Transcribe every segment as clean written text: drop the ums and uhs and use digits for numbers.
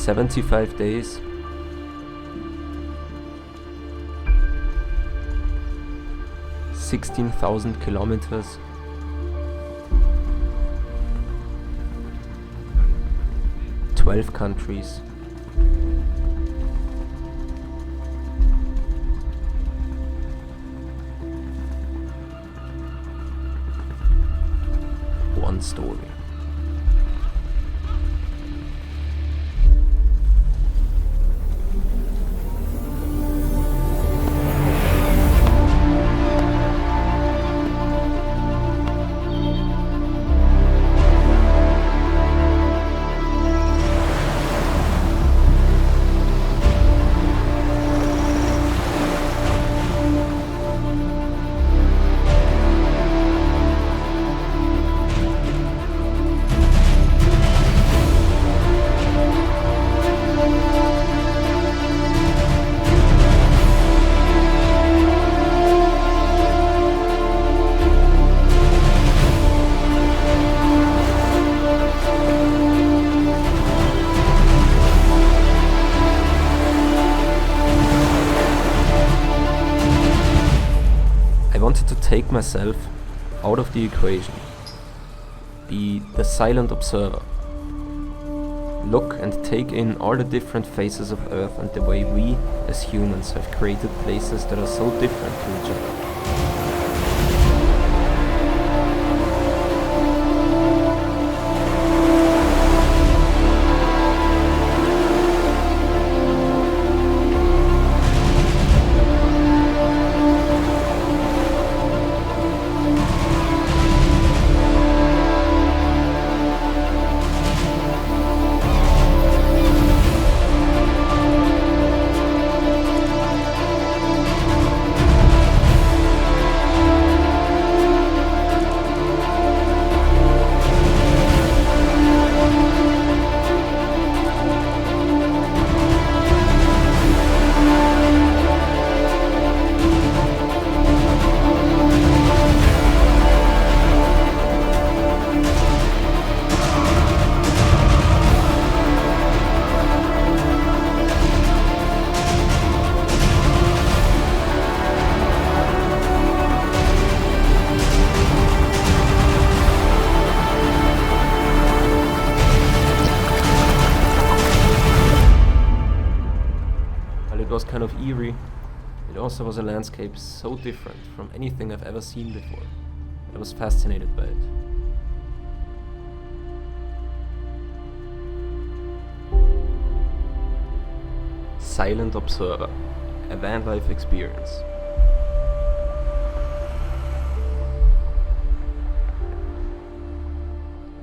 75 days. $16,000 kilometers. $12 countries. One story. I wanted to take myself out of the equation, be the silent observer, look and take in all the different faces of Earth and the way we, as humans, have created places that are so different to each other. It was kind of eerie. It also was a landscape so different from anything I've ever seen before. I was fascinated by it. Silent Observer, a Vanlife Experience.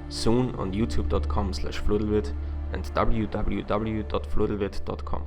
Soon on youtube.com/fludelwit and www.fludelwit.com.